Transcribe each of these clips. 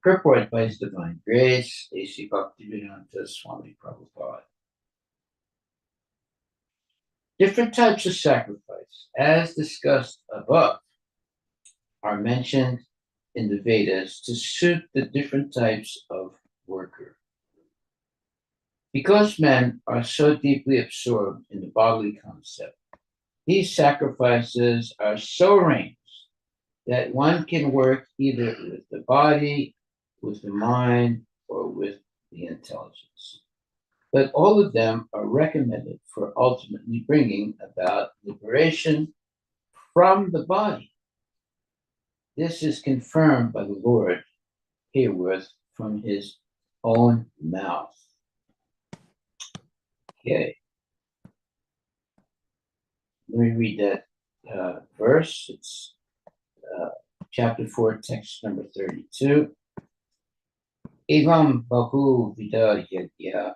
Purport by His Divine Grace, A.C. Bhaktivedanta Swami Prabhupada. Different types of sacrifice, as discussed above, are mentioned in the Vedas to suit the different types of worker. Because men are so deeply absorbed in the bodily concept, these sacrifices are so arranged that one can work either with the body, with the mind, or with the intelligence. But all of them are recommended for ultimately bringing about liberation from the body. This is confirmed by the Lord herewith from his own mouth. Okay. Let me read that verse. It's chapter 4, text number 32. Evam bahu vida yagya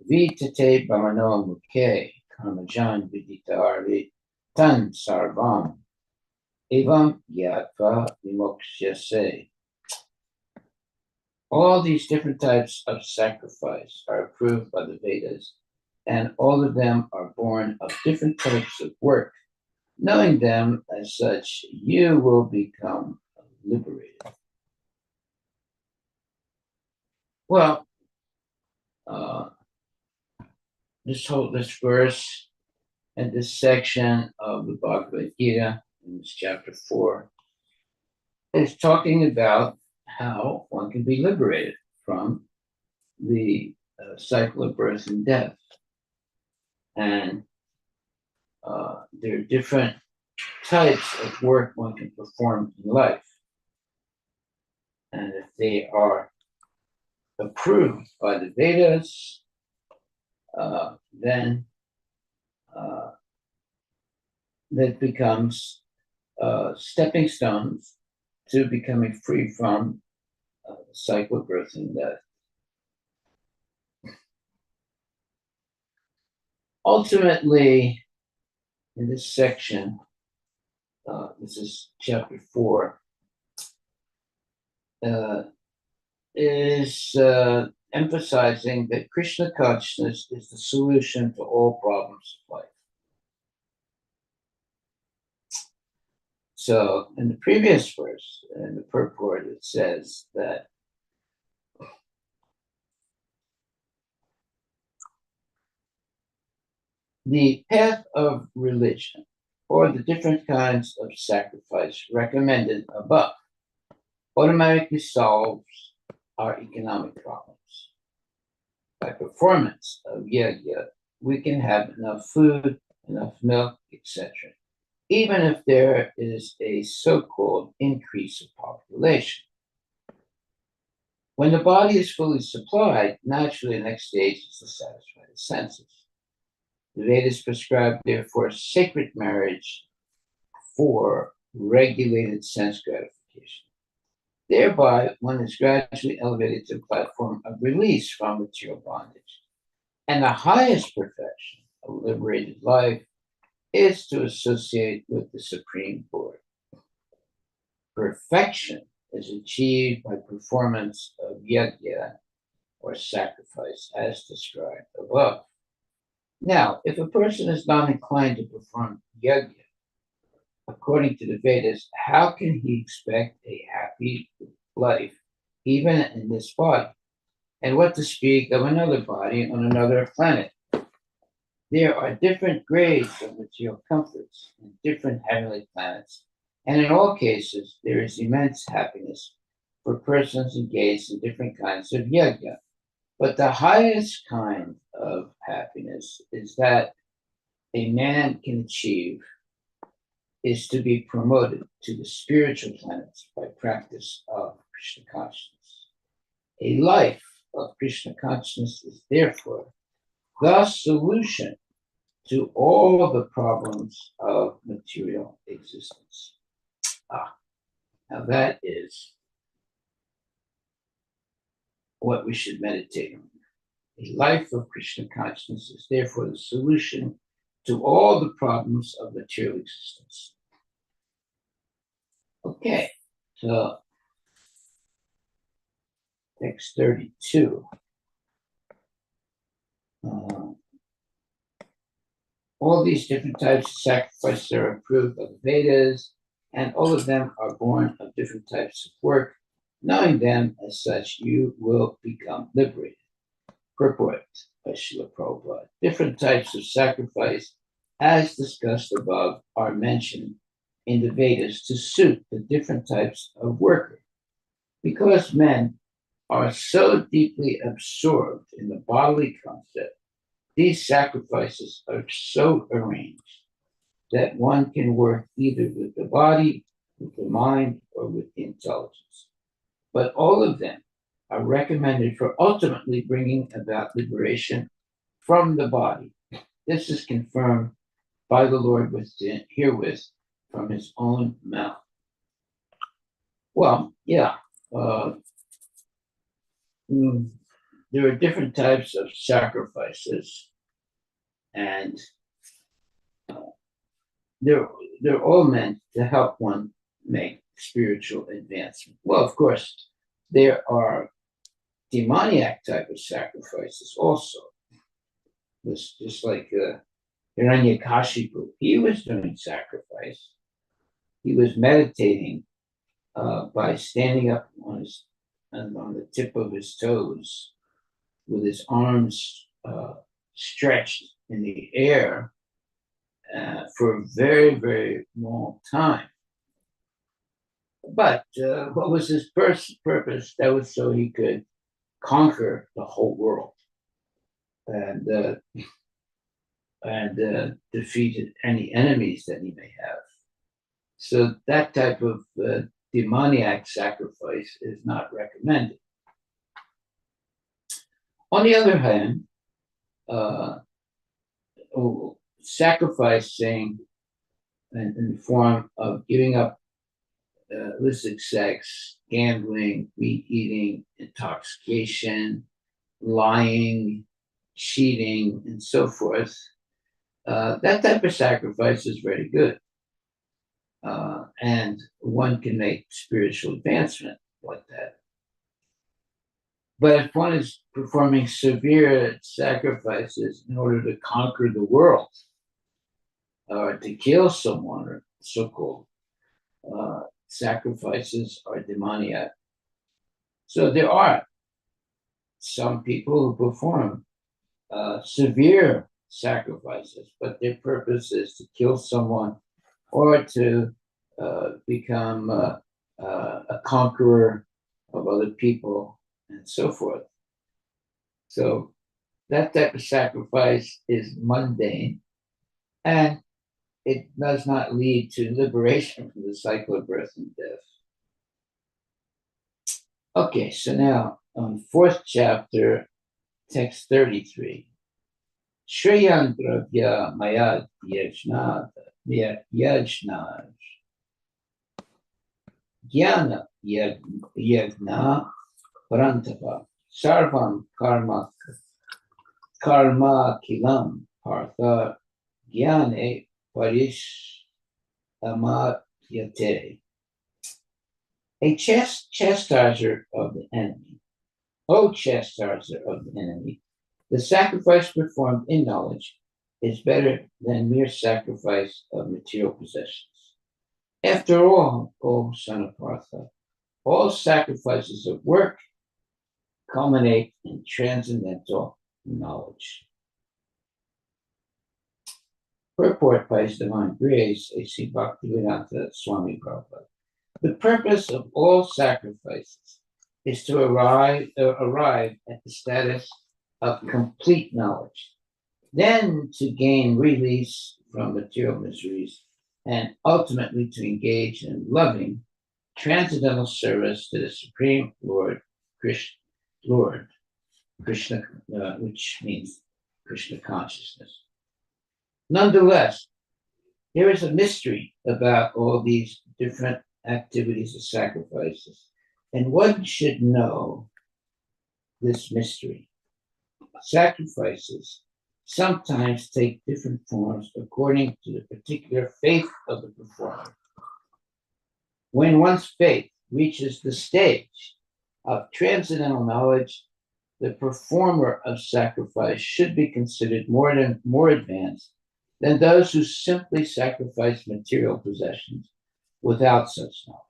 vitate bhamano mukhe karmajan viditari tan sarvam evam yatva vimoksyase. All these different types of sacrifice are approved by the Vedas, and all of them are born of different types of work. Knowing them as such, you will become liberated. Well, this verse and this section of the Bhagavad Gita in this chapter 4 is talking about how one can be liberated from the cycle of birth and death. And there are different types of work one can perform in life. And if they are approved by the Vedas, then that becomes stepping stones to becoming free from the cycle of birth and death. Ultimately, in this section, this is chapter 4, is emphasizing that Krishna consciousness is the solution to all problems of life. So in the previous verse, in the purport, it says that the path of religion, or the different kinds of sacrifice recommended above, automatically solves our economic problems. By performance of yajna, we can have enough food, enough milk, etc., even if there is a so-called increase of population. When the body is fully supplied, naturally the next stage is to satisfy the senses. The Vedas prescribe, therefore, sacred marriage for regulated sense gratification. Thereby, one is gradually elevated to a platform of release from material bondage. And the highest perfection of liberated life is to associate with the Supreme Lord. Perfection is achieved by performance of yajna, or sacrifice, as described above. Now, if a person is not inclined to perform yajna, according to the Vedas, how can he expect a happy life, even in this body? And what to speak of another body on another planet? There are different grades of material comforts in different heavenly planets, and in all cases, there is immense happiness for persons engaged in different kinds of yajna. But the highest kind of happiness is that a man can achieve is to be promoted to the spiritual planets by practice of Krishna consciousness. A life of Krishna consciousness is therefore the solution to all the problems of material existence. Now that is what we should meditate on. A life of Krishna consciousness is therefore the solution to all the problems of material existence. Okay, So, text 32. All these different types of sacrifices are approved by the Vedas, and all of them are born of different types of work. Knowing them as such, you will become liberated. Purport by Srila Prabhupada. Different types of sacrifice, as discussed above, are mentioned in the Vedas to suit the different types of worker. Because men are so deeply absorbed in the bodily concept, these sacrifices are so arranged that one can work either with the body, with the mind, or with the intelligence. But all of them are recommended for ultimately bringing about liberation from the body. This is confirmed by the Lord herewith from his own mouth. Well, yeah, there are different types of sacrifices, and they're all meant to help one make spiritual advancement. Well, of course, there are demoniac type of sacrifices also. It's just like Hiranyakashipu, he was doing sacrifice. He was meditating by standing up on the tip of his toes with his arms stretched in the air for a very, very long time. But what was his purpose? That was so he could conquer the whole world and defeat any enemies that he may have. So that type of demoniac sacrifice is not recommended. On the other hand, sacrificing in the form of giving up illicit sex, gambling, meat eating, intoxication, lying, cheating, and so forth, that type of sacrifice is very good. And one can make spiritual advancement like that. But if one is performing severe sacrifices in order to conquer the world, or to kill someone, or so-called sacrifices are demoniac. So there are some people who perform severe sacrifices, but their purpose is to kill someone or to become a conqueror of other people and so forth. So that type of sacrifice is mundane, and it does not lead to liberation from the cycle of birth and death. Okay, so now on fourth chapter, text 33. Shreyan Dravya Mayad Yajnad Yajnaj Jnana Yajna Parantapa Sarvam Karma Kilam Partha Jnane Parish Amatyate. A chastiser of the enemy. O chastiser of the enemy, the sacrifice performed in knowledge is better than mere sacrifice of material possessions. After all, O son of Partha, all sacrifices of work culminate in transcendental knowledge. Purport by His Divine Grace, A.C. Bhaktivedanta Swami Prabhupada. The purpose of all sacrifices is to arrive at the status of complete knowledge, then to gain release from material miseries, and ultimately to engage in loving, transcendental service to the Supreme Lord Krishna, which means Krishna consciousness. Nonetheless, there is a mystery about all these different activities of sacrifices, and one should know this mystery. Sacrifices sometimes take different forms according to the particular faith of the performer. When one's faith reaches the stage of transcendental knowledge, the performer of sacrifice should be considered more advanced than those who simply sacrifice material possessions without such knowledge.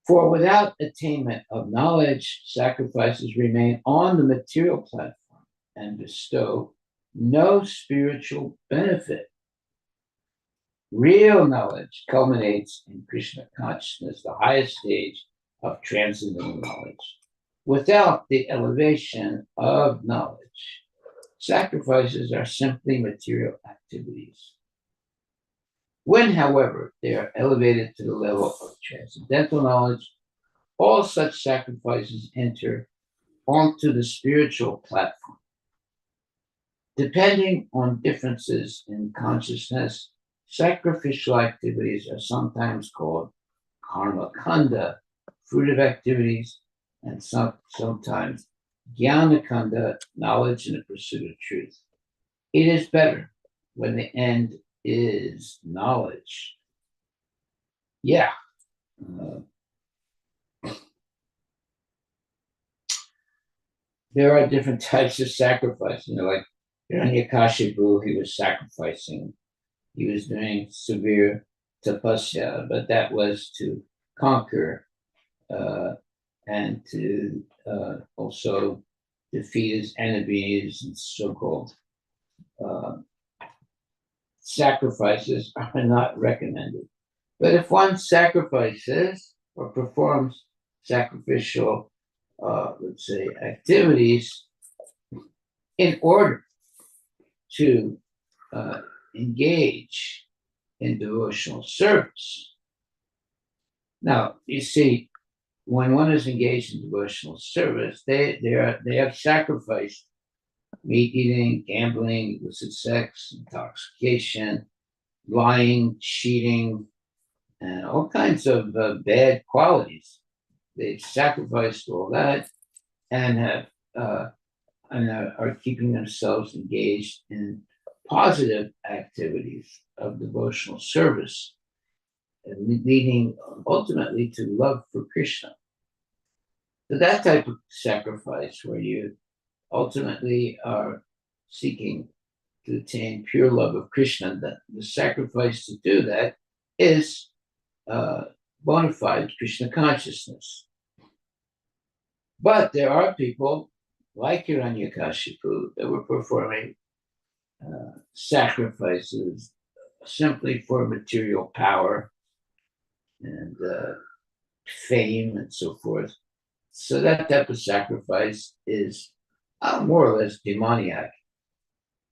For without attainment of knowledge, sacrifices remain on the material platform and bestow no spiritual benefit. Real knowledge culminates in Krishna consciousness, the highest stage of transcendental knowledge. Without the elevation of knowledge, sacrifices are simply material activities. When, however, they are elevated to the level of transcendental knowledge, all such sacrifices enter onto the spiritual platform. Depending on differences in consciousness, sacrificial activities are sometimes called karma kanda, fruitive activities, and sometimes jnana kanda, knowledge and the pursuit of truth. It is better when the end is knowledge. Yeah. There are different types of sacrifice. Like Hiranyakashipu, he was sacrificing. He was doing severe tapasya, but that was to conquer and to also defeat his enemies, and so-called sacrifices are not recommended. But if one sacrifices or performs sacrificial, let's say, activities in order to engage in devotional service. Now, you see, when one is engaged in devotional service, they have sacrificed meat eating, gambling, illicit sex, intoxication, lying, cheating, and all kinds of bad qualities. They've sacrificed all that and are keeping themselves engaged in positive activities of devotional service, and leading ultimately to love for Krishna. So that type of sacrifice, where you ultimately are seeking to attain pure love of Krishna, the sacrifice to do that is bona fide Krishna consciousness. But there are people like Hiranyakashipu that were performing sacrifices simply for material power and fame and so forth. So that type of sacrifice is more or less demoniac,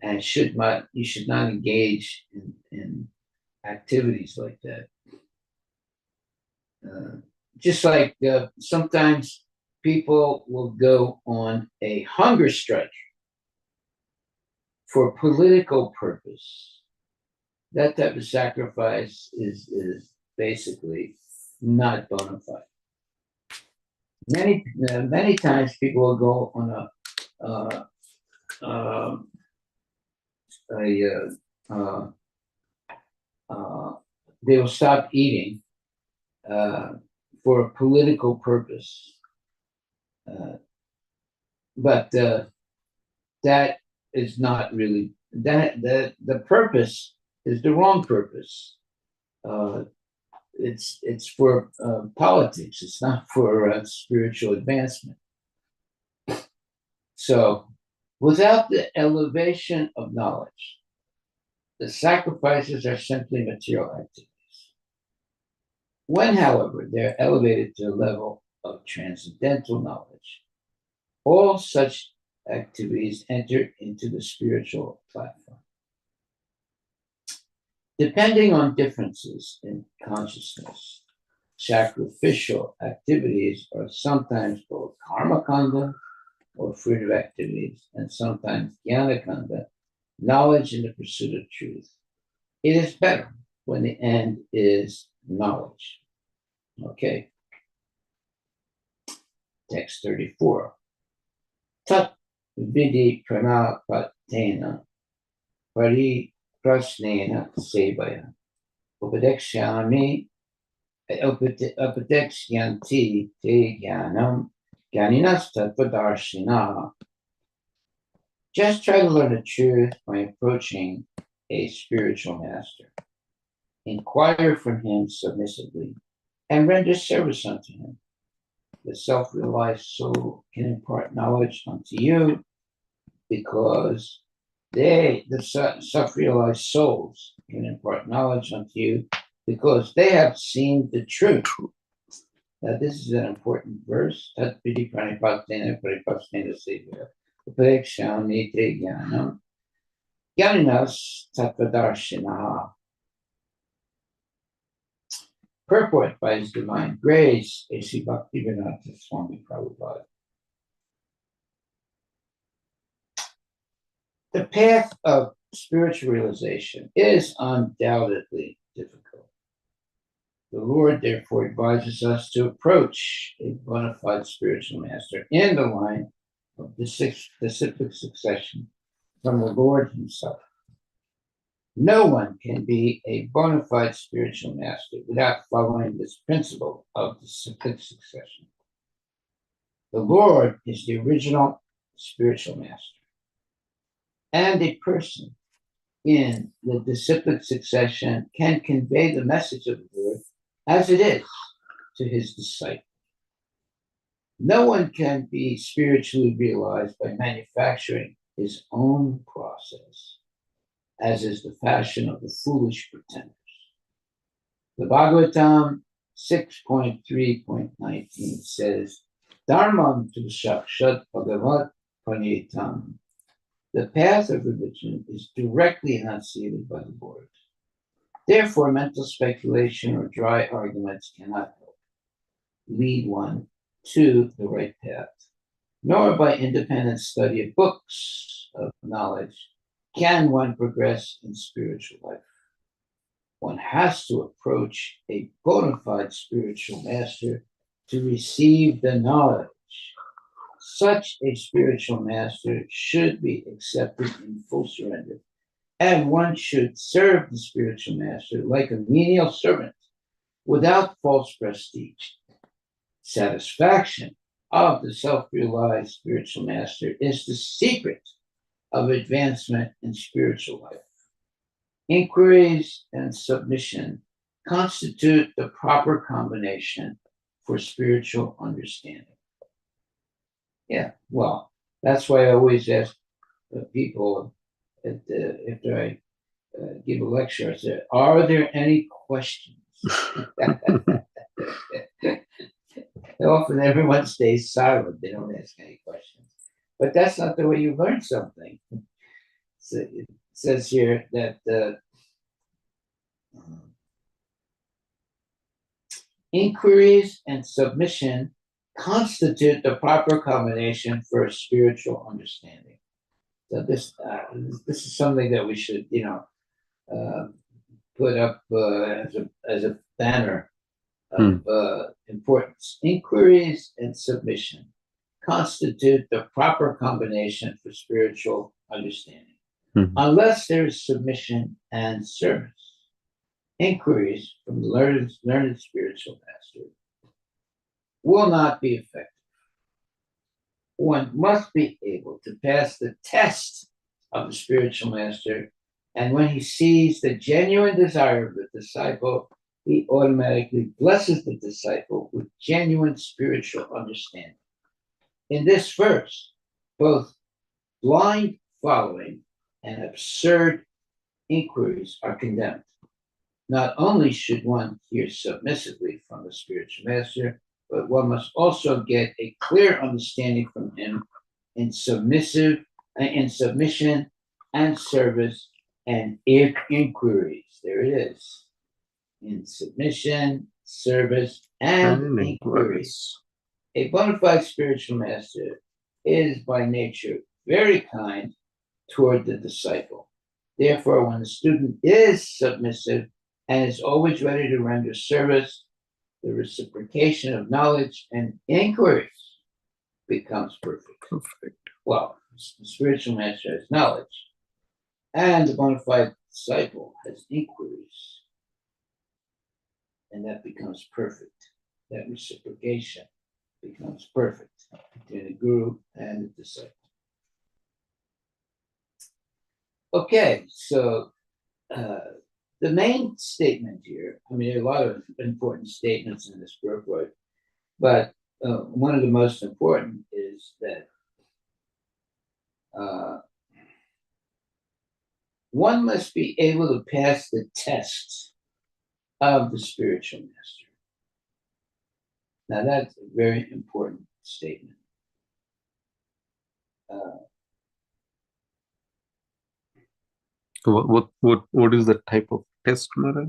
and you should not engage in activities like that. Just like sometimes people will go on a hunger strike for political purpose. That type of sacrifice is basically not bona fide. Many times people will go on they will stop eating for a political purpose. But that is not really the purpose is the wrong purpose. It's for politics. It's not for spiritual advancement. So, without the elevation of knowledge, the sacrifices are simply material activities. When, however, they're elevated to a level of transcendental knowledge, all such activities enter into the spiritual platform. Depending on differences in consciousness, sacrificial activities are sometimes called karma kanda, or fruitive activities, and sometimes jnana kanda, knowledge in the pursuit of truth. It is better when the end is knowledge. Okay. Text 34. Tat vidi pranapatena pari prasnena sevaya Upadekshami, Upadekshyanti te jnanam, jnaninas tattvadarshina. Just try to learn the truth by approaching a spiritual master. Inquire from him submissively and render service unto him. The self-realized soul can impart knowledge unto you because the self-realized souls can impart knowledge unto you because they have seen the truth. Now, this is an important verse. Purport by His Divine Grace, A.C. Bhaktivedanta Swami Prabhupada. The path of spiritual realization is undoubtedly difficult. The Lord therefore advises us to approach a bona fide spiritual master in the line of disciplic succession from the Lord Himself. No one can be a bona fide spiritual master without following this principle of disciplic succession. The Lord is the original spiritual master, and a person in the disciplic succession can convey the message of the Lord as it is to his disciple. No one can be spiritually realized by manufacturing his own process, as is the fashion of the foolish pretenders. The Bhagavatam 6.3.19 says, Dharmam tu shakshat bhagavat panitam. The path of religion is directly enunciated by the Lord. Therefore, mental speculation or dry arguments cannot help lead one to the right path, nor by independent study of books of knowledge can one progress in spiritual life. One has to approach a bona fide spiritual master to receive the knowledge. Such a spiritual master should be accepted in full surrender, and one should serve the spiritual master like a menial servant without false prestige. Satisfaction of the self-realized spiritual master is the secret of advancement in spiritual life. Inquiries and submission constitute the proper combination for spiritual understanding. Yeah, well, that's why I always ask people after I give a lecture, I say, are there any questions? Often everyone stays silent. They don't ask any questions. But that's not the way you learn something. So it says here that inquiries and submission constitute the proper combination for spiritual understanding. So this is something that we should, put up as a banner of importance. Inquiries and submission constitute the proper combination for spiritual understanding. Unless there is submission and service, inquiries from the learned spiritual master will not be effective. One must be able to pass the test of the spiritual master, and when he sees the genuine desire of the disciple, he automatically blesses the disciple with genuine spiritual understanding. In this verse, both blind following and absurd inquiries are condemned. Not only should one hear submissively from the spiritual master, but one must also get a clear understanding from him in submission and service and inquiries. There it is. In submission, service, and inquiries. A bona fide spiritual master is by nature very kind toward the disciple. Therefore, when the student is submissive and is always ready to render service, the reciprocation of knowledge and inquiries becomes perfect. Well, the spiritual master has knowledge, and the bona fide disciple has inquiries. and that becomes perfect. That reciprocation becomes perfect between the guru and the disciple. Okay, so the main statement here, I mean, there are a lot of important statements in this book, but one of the most important is that one must be able to pass the test of the spiritual master. Now, that's a very important statement. What is the type of test, Maharaj?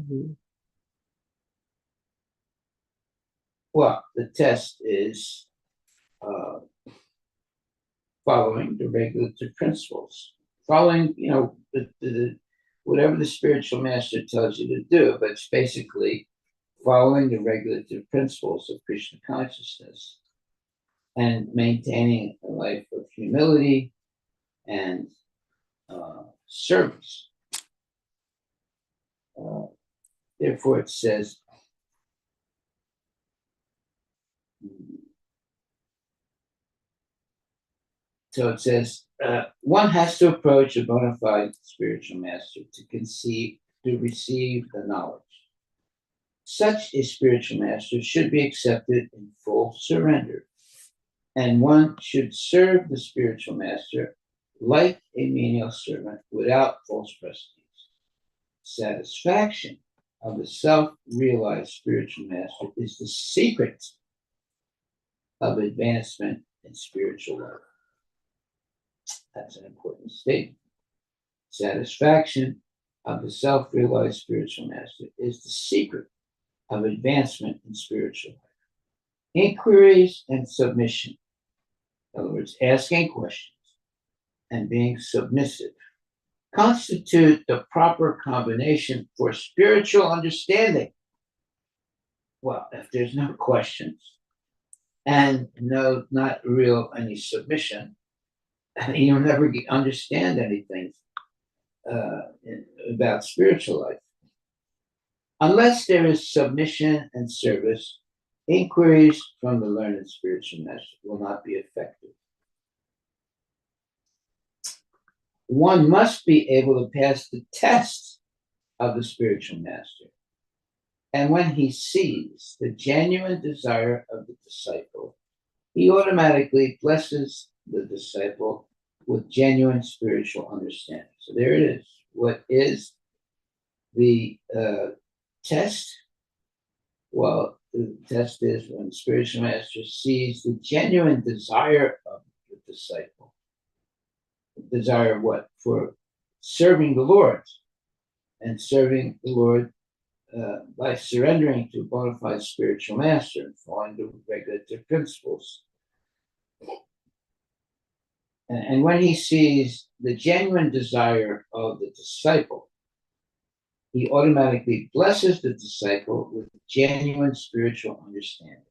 Well, the test is following the regulative principles, following, whatever the spiritual master tells you to do, but it's basically following the regulative principles of Krishna consciousness and maintaining a life of humility and service. Therefore, it says, one has to approach a bona fide spiritual master to receive the knowledge. Such a spiritual master should be accepted in full surrender, and one should serve the spiritual master like a menial servant without false prestige. Satisfaction of the self-realized spiritual master is the secret of advancement in spiritual life. That's an important statement. Satisfaction of the self-realized spiritual master is the secret of advancement in spiritual life. Inquiries and submission, in other words, asking questions and being submissive, constitute the proper combination for spiritual understanding. Well, if there's no questions and not any submission, you'll never understand anything about spiritual life. Unless there is submission and service, inquiries from the learned spiritual master will not be effective. One must be able to pass the test of the spiritual master. And when he sees the genuine desire of the disciple, he automatically blesses the disciple with genuine spiritual understanding. So there it is. What is the test? Well, the test is when the spiritual master sees the genuine desire of the disciple. Desire what? For serving the Lord. And serving the Lord by surrendering to a bona fide spiritual master and following the regulative principles. And when he sees the genuine desire of the disciple, he automatically blesses the disciple with genuine spiritual understanding.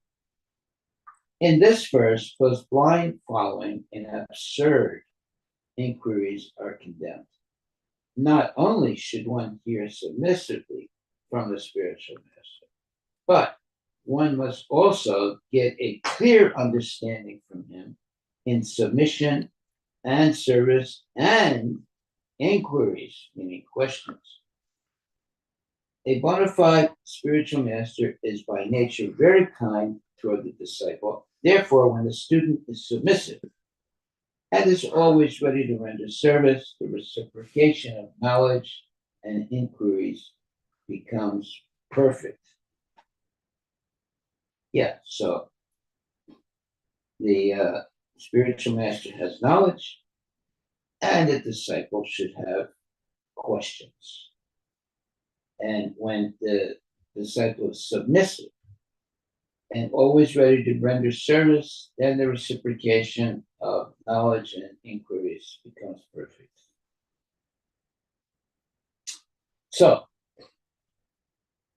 In this verse, both blind following and absurd inquiries are condemned. Not only should one hear submissively from the spiritual master, but one must also get a clear understanding from him in submission and service and inquiries, meaning questions. A bona fide spiritual master is by nature very kind toward the disciple. Therefore, when the student is submissive and is always ready to render service, the reciprocation of knowledge and inquiries becomes perfect. Yeah, so the spiritual master has knowledge, and the disciple should have questions. And when the disciple is submissive and always ready to render service, then the reciprocation of knowledge and inquiries becomes perfect. So,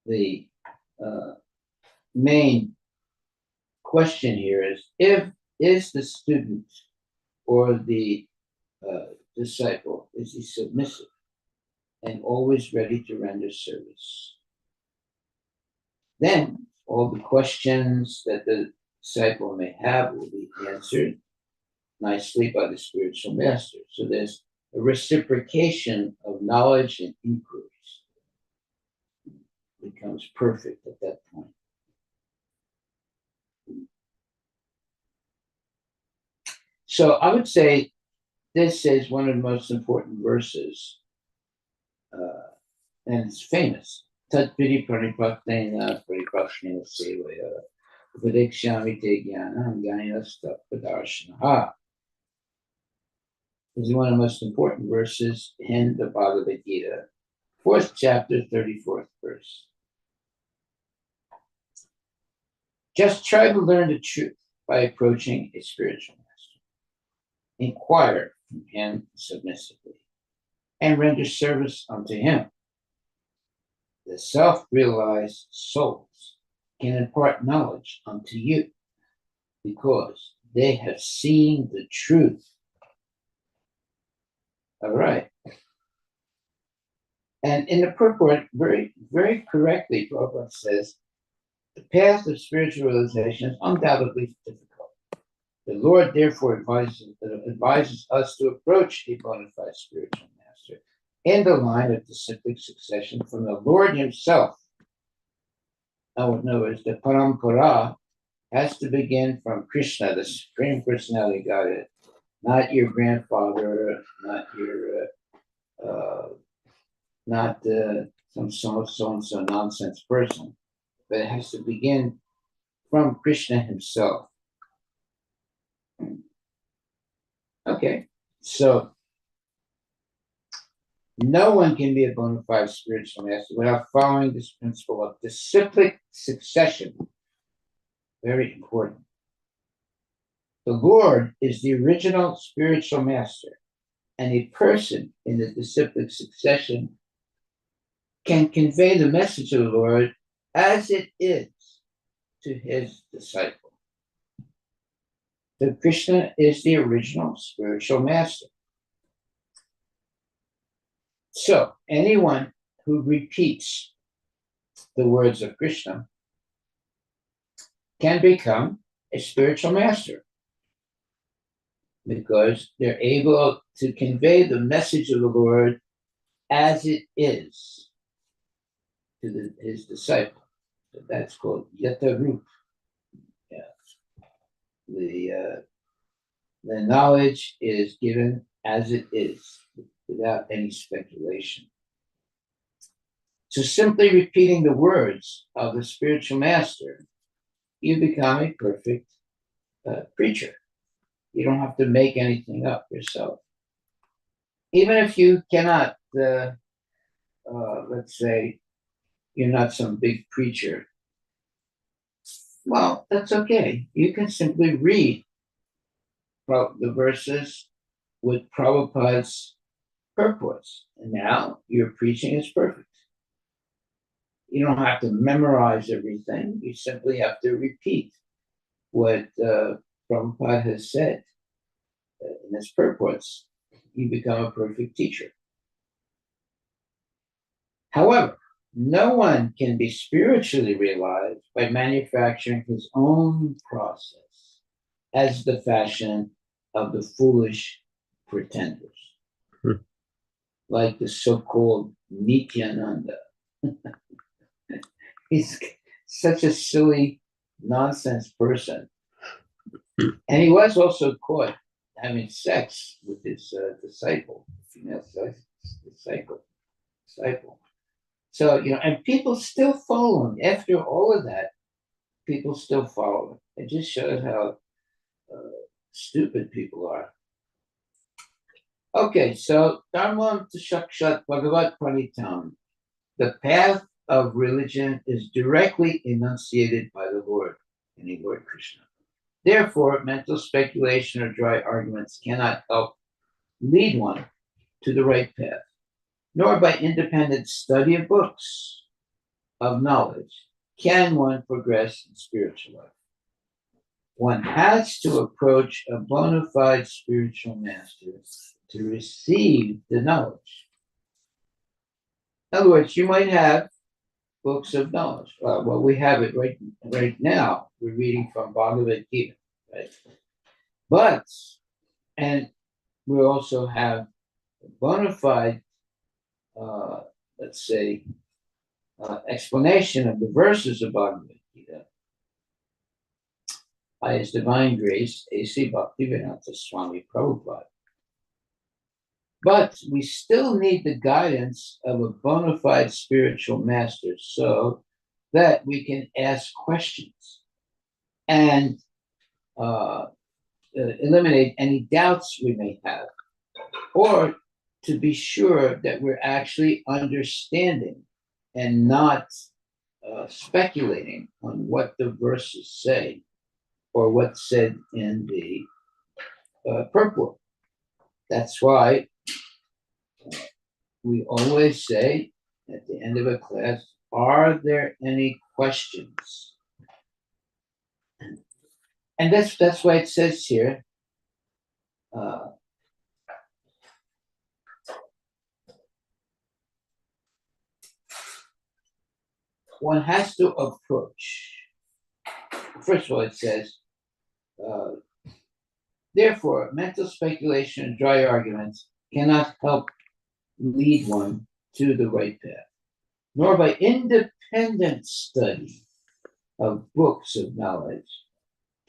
the main question here is the student or the disciple, is he submissive and always ready to render service? Then all the questions that the disciple may have will be answered nicely by the spiritual master. So there's a reciprocation of knowledge and inquiries. It becomes perfect at that point. So I would say this is one of the most important verses, and it's famous. Tat piri pranipatena paripashnena sevaya upadekshami te jnanam jnanasta padarshanaha. This is one of the most important verses in the Bhagavad Gita, 4th chapter, 34th verse. Just try to learn the truth by approaching a spiritual master. Inquire from him submissively and render service unto him. The self-realized souls can impart knowledge unto you because they have seen the truth. All right. And in the purport, very, very correctly, Prabhupada says, the path of spiritual realization is undoubtedly difficult. The Lord therefore advises us to approach a bona fide spiritual master in the line of disciplic succession from the Lord himself. Now, in other words, the parampara has to begin from Krishna, the Supreme Personality Godhead, not your grandfather, not your, not some so-and-so nonsense person, but it has to begin from Krishna himself. Okay, so no one can be a bona fide spiritual master without following this principle of disciplic succession. Very important. The Lord is the original spiritual master, and a person in the disciplic succession can convey the message of the Lord as it is to his disciple. So Krishna is the original spiritual master. So anyone who repeats the words of Krishna can become a spiritual master because they're able to convey the message of the Lord as it is to his disciple. So that's called yatarup. Yeah. The knowledge is given as it is, without any speculation. So simply repeating the words of the spiritual master, you become a perfect preacher. You don't have to make anything up yourself. Even if you cannot, let's say, you're not some big preacher, well, that's okay. You can simply read the verses with Prabhupada's purports, and now your preaching is perfect. You don't have to memorize everything. You simply have to repeat what Prabhupada has said in his purports. You become a perfect teacher. However, no one can be spiritually realized by manufacturing his own process, as the fashion of the foolish pretenders, like the so-called Nityananda. He's such a silly, nonsense person. And he was also caught having sex with his disciple, female disciple. So, and people still follow him. After all of that, people still follow him. It just shows how stupid people are. Okay, so Dharma Shakshat Bhagavat Pranitam. The path of religion is directly enunciated by the Lord, meaning Lord Krishna. Therefore, mental speculation or dry arguments cannot help lead one to the right path, nor by independent study of books of knowledge can one progress in spiritual life. One has to approach a bona fide spiritual master to receive the knowledge. In other words, you might have books of knowledge. Well, we have it right now. We're reading from Bhagavad Gita, right? But, and we also have bona fide, let's say, explanation of the verses of Bhagavad Gita by His Divine Grace, A.C. Bhaktivedanta Swami Prabhupada. But we still need the guidance of a bona fide spiritual master so that we can ask questions and eliminate any doubts we may have, or to be sure that we're actually understanding and not speculating on what the verses say or what's said in the purport. That's why we always say at the end of a class, are there any questions? And that's why it says here, one has to approach. First of all, it says, therefore, mental speculation and dry arguments cannot help lead one to the right path, nor by independent study of books of knowledge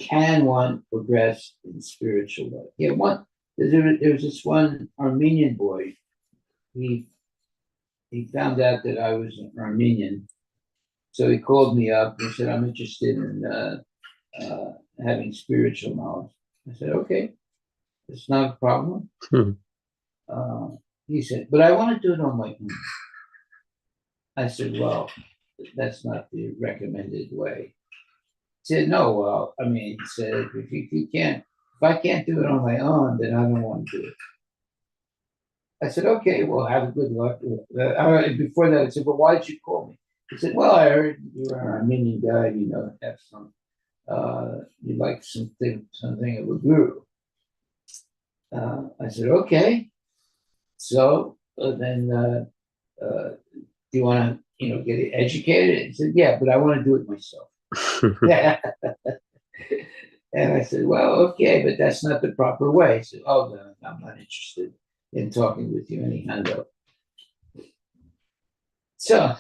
can one progress in spiritual life. Yeah, there was this one Armenian boy. He found out that I was an Armenian, so he called me up and said, "I'm interested in having spiritual knowledge." I said, "Okay, it's not a problem." He said, "But I want to do it on my own." I said, "Well, that's not the recommended way." He said, "No, well, I mean," he said, if I can't do it on my own, then I don't want to do it." I said, "Okay, well, have good luck." Before that, I said, "But why did you call me?" He said, "Well, I heard you're an Armenian guy, have some, you like something of a guru." I said, "Okay, so then do you want to, get educated?" He said, "Yeah, but I want to do it myself." And I said, "Well, okay, but that's not the proper way." He said, "Oh, no, I'm not interested in talking with you anyhow, though." So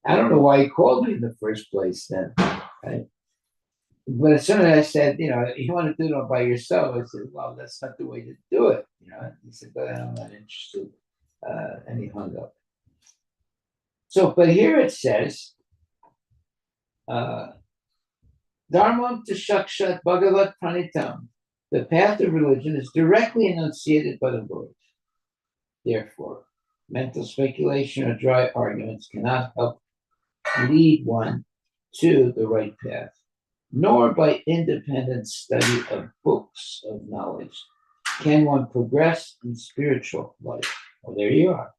I don't know why he called me in the first place then. Right? But as soon as I said, you want to do it by yourself, I said, "Well, that's not the way to do it." He said, "But I'm not interested." And he hung up. So, but here it says, Dharmam to Shakshat Bhagavat Pranitam. The path of religion is directly enunciated by the Lord. Therefore, mental speculation or dry arguments cannot help lead one to the right path, nor by independent study of books of knowledge can one progress in spiritual life. Well, there you are.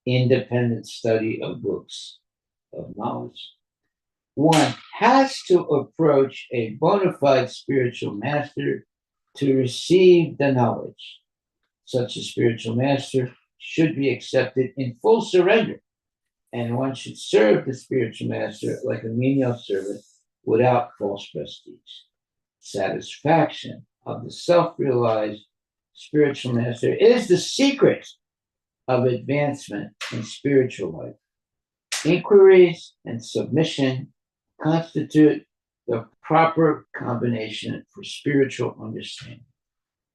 Independent study of books of knowledge. One has to approach a bona fide spiritual master to receive the knowledge. Such a spiritual master should be accepted in full surrender, and one should serve the spiritual master like a menial servant without false prestige. Satisfaction of the self-realized spiritual master is the secret of advancement in spiritual life. Inquiries and submission constitute the proper combination for spiritual understanding.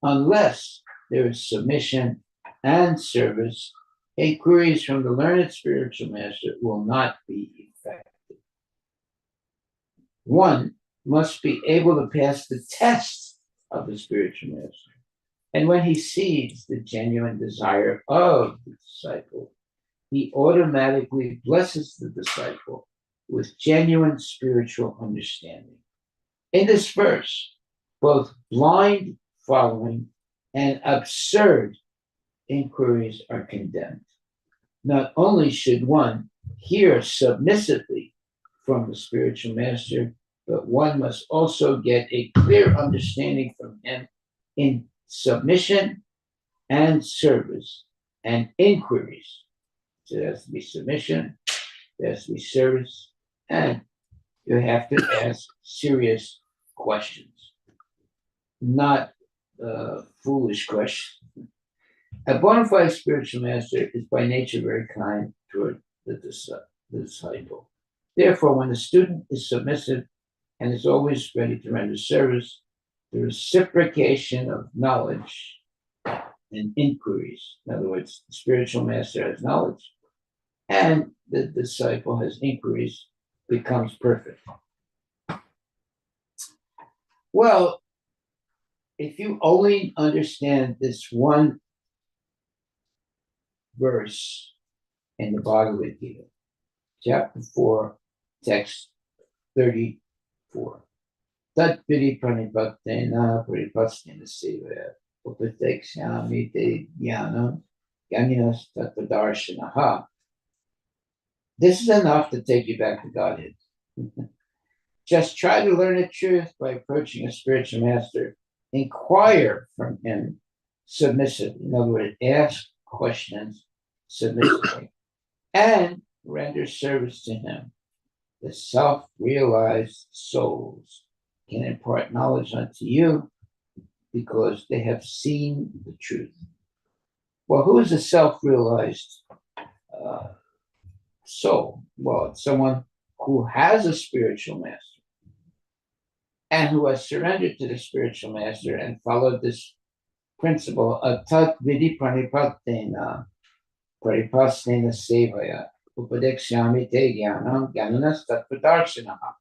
Unless there is submission and service, inquiries from the learned spiritual master will not be effective. One must be able to pass the test of the spiritual master. And when he sees the genuine desire of the disciple, he automatically blesses the disciple with genuine spiritual understanding. In this verse, both blind following and absurd inquiries are condemned. Not only should one hear submissively from the spiritual master, but one must also get a clear understanding from him in submission and service and inquiries. So there has to be submission, there has to be service, and you have to ask serious questions, not foolish questions. A bona fide spiritual master is by nature very kind toward the disciple. Therefore, when the student is submissive and is always ready to render service, the reciprocation of knowledge and inquiries, in other words, the spiritual master has knowledge and the disciple has inquiries, becomes perfect. Well, if you only understand this one verse in the Bhagavad Gita, chapter 4, text 34. Tat vidi pranipatena paripastina sevaya upatekshami te jnanam jnaninas tattvadarshanaha. This is enough to take you back to Godhead. Just try to learn the truth by approaching a spiritual master. Inquire from him submissively. In other words, ask questions submissively and render service to him. The self-realized souls can impart knowledge unto you because they have seen the truth. Well, who is a self-realized soul? Well, it's someone who has a spiritual master and who has surrendered to the spiritual master and followed this principle of tat vidi pranipatena paripasena sevaya upadekshami te jnanam jnananas tattvadarshanaha.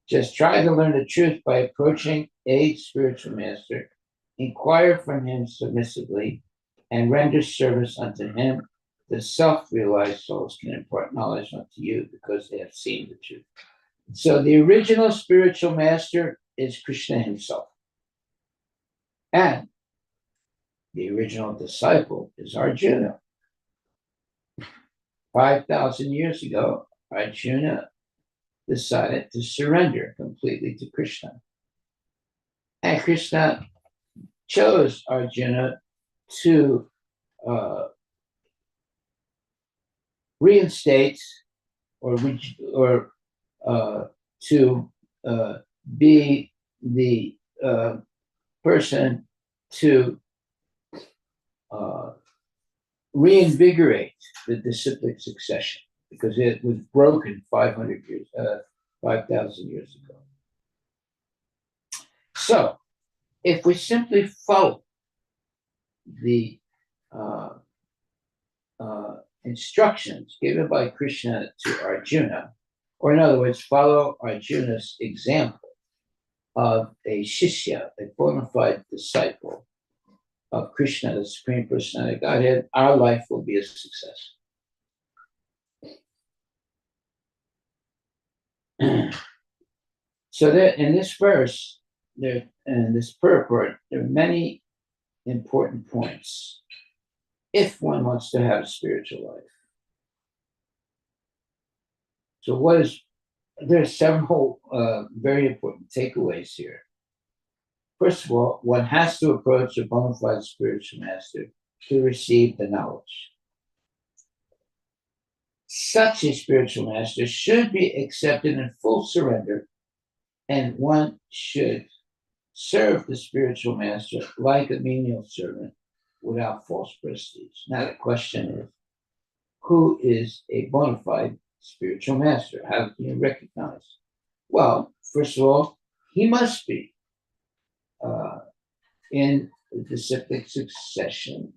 Just try to learn the truth by approaching a spiritual master, inquire from him submissively, and render service unto him. The self-realized souls can impart knowledge unto you because they have seen the truth. So the original spiritual master is Krishna himself. And the original disciple is Arjuna. 5,000 years ago, Arjuna decided to surrender completely to Krishna. And Krishna chose Arjuna to reinstate or to be the person to reinvigorate the disciplic succession because it was broken 5,000 years ago. So, if we simply follow the instructions given by Krishna to Arjuna, or in other words, follow Arjuna's example of a shishya, a bona fide disciple of Krishna, the Supreme Personality of Godhead, our life will be a success. So that in this verse, in this purport, there are many important points if one wants to have a spiritual life. So there are several very important takeaways here. First of all, one has to approach a bona fide spiritual master to receive the knowledge. Such a spiritual master should be accepted in full surrender, and one should serve the spiritual master like a menial servant without false prestige. Now the question is, who is a bona fide spiritual master? How can you recognize? Well, first of all, he must be in the disciplic succession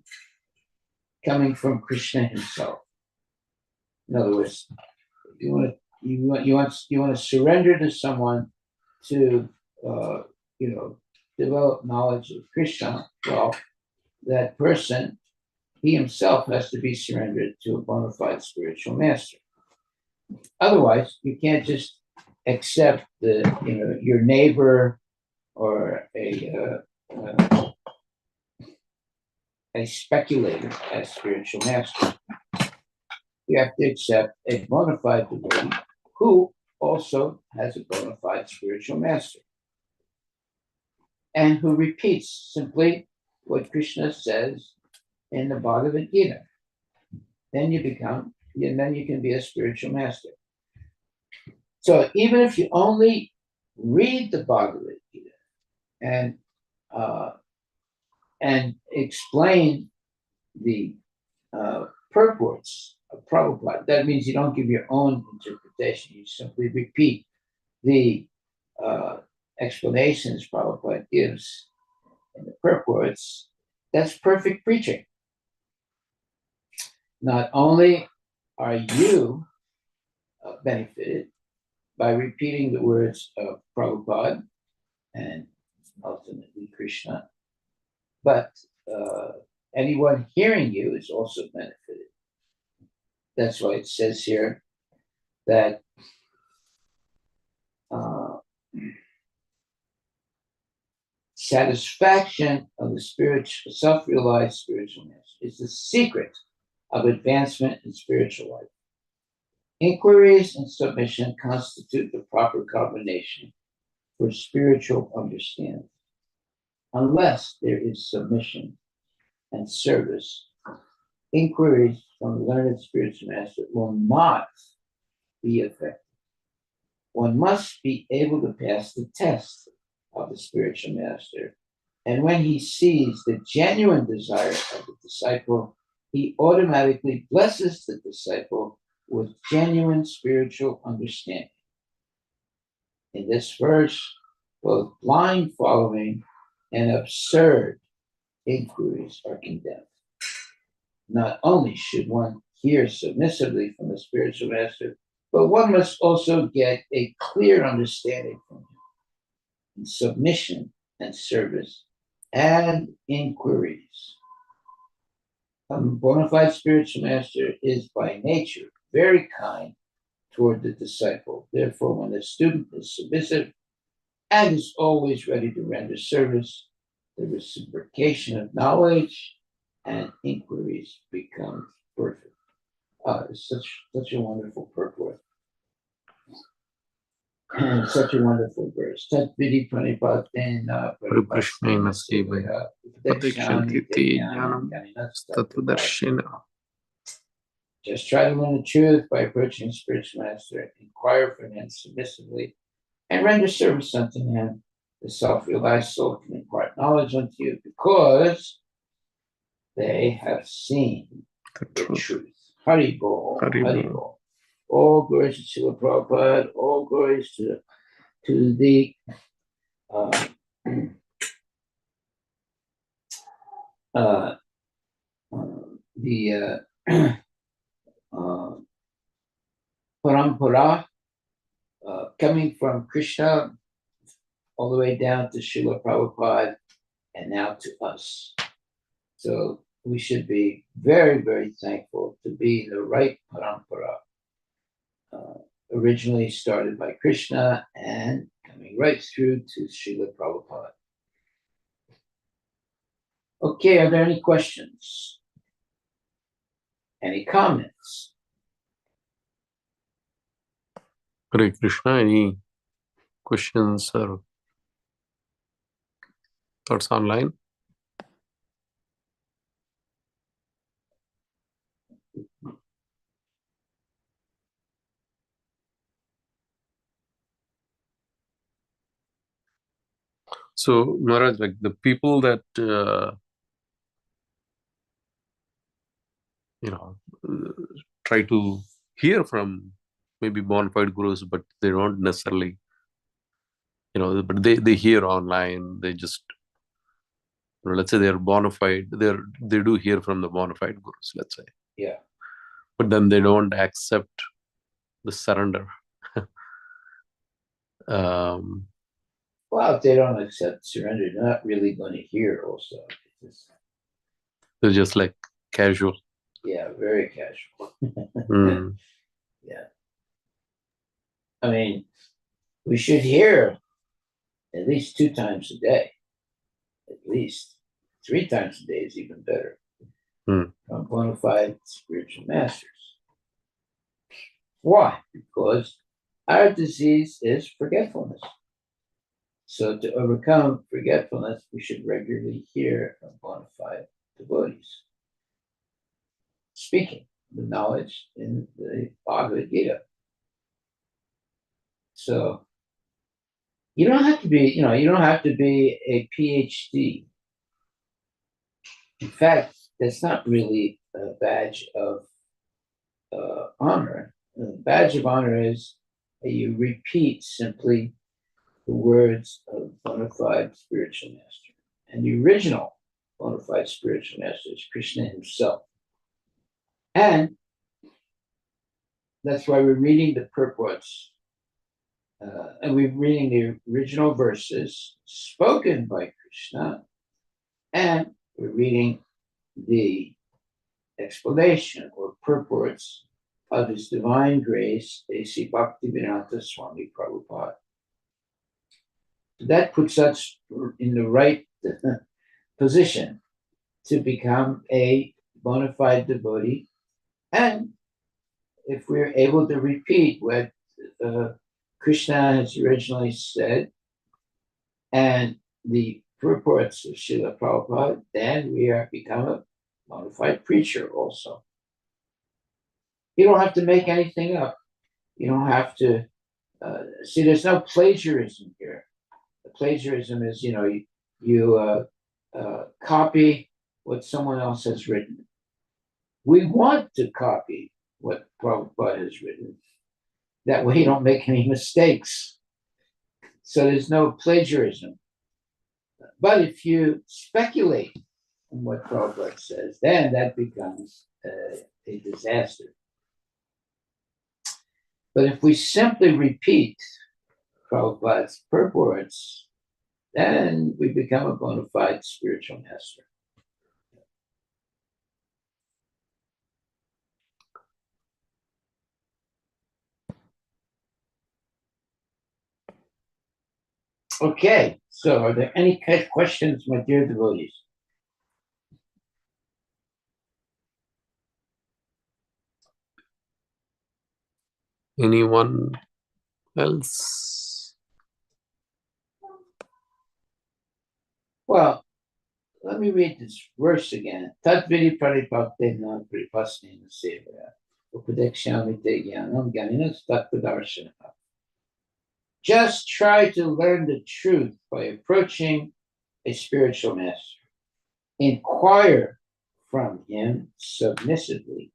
coming from Krishna himself. In other words, you want to surrender to someone to develop knowledge of Krishna. Well, that person, he himself has to be surrendered to a bona fide spiritual master. Otherwise, you can't just accept your neighbor or a speculator as spiritual master. You have to accept a bona fide devotee who also has a bona fide spiritual master and who repeats simply what Krishna says in the Bhagavad Gita. Then you become and then you can be a spiritual master. So even if you only read the Bhagavad Gita and uh, explain the purports of Prabhupada, that means you don't give your own interpretation. You simply repeat the explanations Prabhupada gives in the purports. That's perfect preaching. Not only are you benefited by repeating the words of Prabhupada and ultimately Krishna, but anyone hearing you is also benefited. That's why it says here that satisfaction of the spiritual, self-realized spiritual master is the secret of advancement in spiritual life. Inquiries and submission constitute the proper combination for spiritual understanding. Unless there is submission and service, inquiries from the learned spiritual master will not be effective. One must be able to pass the test of the spiritual master, and when he sees the genuine desire of the disciple, he automatically blesses the disciple with genuine spiritual understanding. In this verse, both blind following and absurd inquiries are condemned. Not only should one hear submissively from the spiritual master, but one must also get a clear understanding from him in submission and service and inquiries. A bona fide spiritual master is by nature very kind toward the disciple. Therefore, when the student is submissive and is always ready to render service, the reciprocation of knowledge and inquiries becomes perfect. It's such a wonderful purport. And such a wonderful verse. Tat vidi pranipatena Pariprishnaina sevaya Padakshani Padakshanti jnanam tattvadarshina. Just try to learn the truth by approaching the spiritual master, inquire from him submissively, and render service unto him. The self-realized soul can impart knowledge unto you because they have seen the truth. Hari Bol, Hari Bol. All glories to Srila Prabhupada, all glories to the parampara coming from Krishna all the way down to Srila Prabhupada and now to us. So we should be very, very thankful to be in the right parampara. Originally started by Krishna and coming right through to Srila Prabhupada. Okay, are there any questions? Any comments? Hare Krishna, any questions or thoughts online? So, Maharaj, like the people that try to hear from maybe bona fide gurus, but they don't necessarily, but they hear online. They just, let's say they're bona fide. They do hear from the bona fide gurus. Let's say, Yeah. but then they don't accept the surrender. Well, if they don't accept surrender, they're not really going to hear also. They're just like casual. Yeah, very casual. Mm. Yeah. I mean, we should hear at least 2 times a day. At least 3 times a day is even better. Mm. From bona fide spiritual masters. Why? Because our disease is forgetfulness. So to overcome forgetfulness, we should regularly hear from bona fide devotees speaking. the knowledge in the Bhagavad Gita. So you don't have to be, you don't have to be a PhD. In fact, that's not really a badge of honor. A badge of honor is that you repeat simply the words of bona fide spiritual master. And the original bona fide spiritual master is Krishna himself. And that's why we're reading the purports. And we're reading the original verses spoken by Krishna. And we're reading the explanation or purports of His Divine Grace, A.C. Bhaktivedanta Swami Prabhupada. That puts us in the right position to become a bona fide devotee. And if we're able to repeat what Krishna has originally said and the purports of Srila Prabhupada, then we are become a bona fide preacher also. You don't have to make anything up. You don't have to see. There's no plagiarism here. The plagiarism is, you copy what someone else has written. We want to copy what Prabhupada has written. That way, you don't make any mistakes. So there's no plagiarism. But if you speculate on what Prabhupada says, then that becomes a disaster. But if we simply repeat Prabhupada's purports, then we become a bona fide spiritual master. Okay, so are there any questions, my dear devotees? Anyone else? Well, let me read this verse again. Tatvidi paripakte pripasnena sevaya upadekshami te jnanam jnaninas tattvadarshana. Just try to learn the truth by approaching a spiritual master. Inquire from him submissively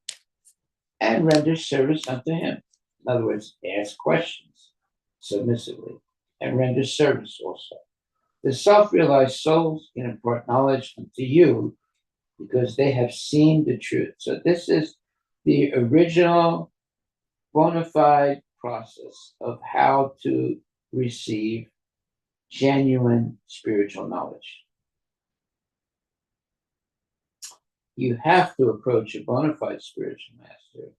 and render service unto him. In other words, ask questions submissively and render service also. The self-realized souls can impart knowledge unto you because they have seen the truth. So this is the original bona fide process of how to receive genuine spiritual knowledge. You have to approach a bona fide spiritual master,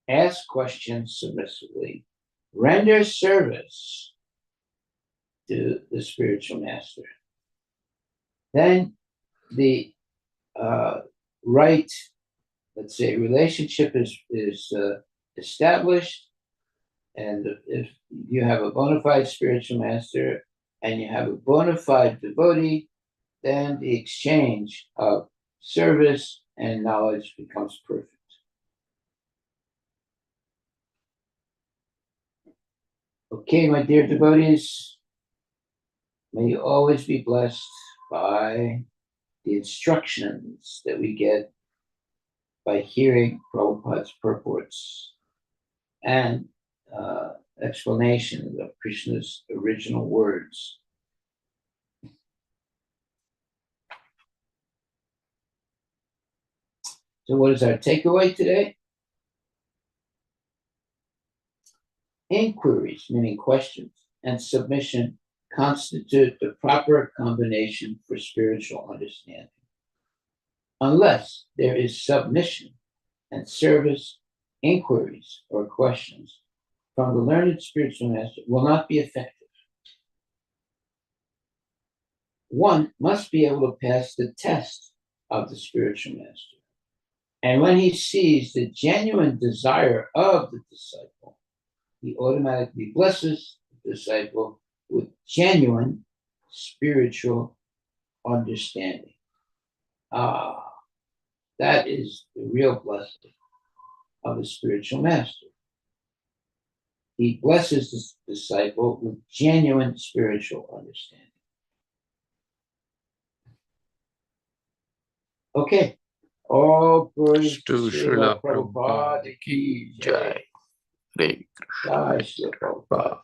ask questions submissively, render service to the spiritual master. Then the right, let's say, relationship is established. And if you have a bona fide spiritual master and you have a bona fide devotee, then the exchange of service and knowledge becomes perfect. Okay, my dear devotees, may you always be blessed by the instructions that we get by hearing Prabhupada's purports and explanation of Krishna's original words. So what is our takeaway today? Inquiries, meaning questions, and submission constitute the proper combination for spiritual understanding. Unless there is submission and service, inquiries or questions from the learned spiritual master will not be effective. One must be able to pass the test of the spiritual master. And when he sees the genuine desire of the disciple, he automatically blesses the disciple with genuine spiritual understanding. That is the real blessing. of a spiritual master. He blesses his disciple with genuine spiritual understanding. Okay. All praise to Srila Prabhupada ki jai. Hare Jai Srila Prabhupada.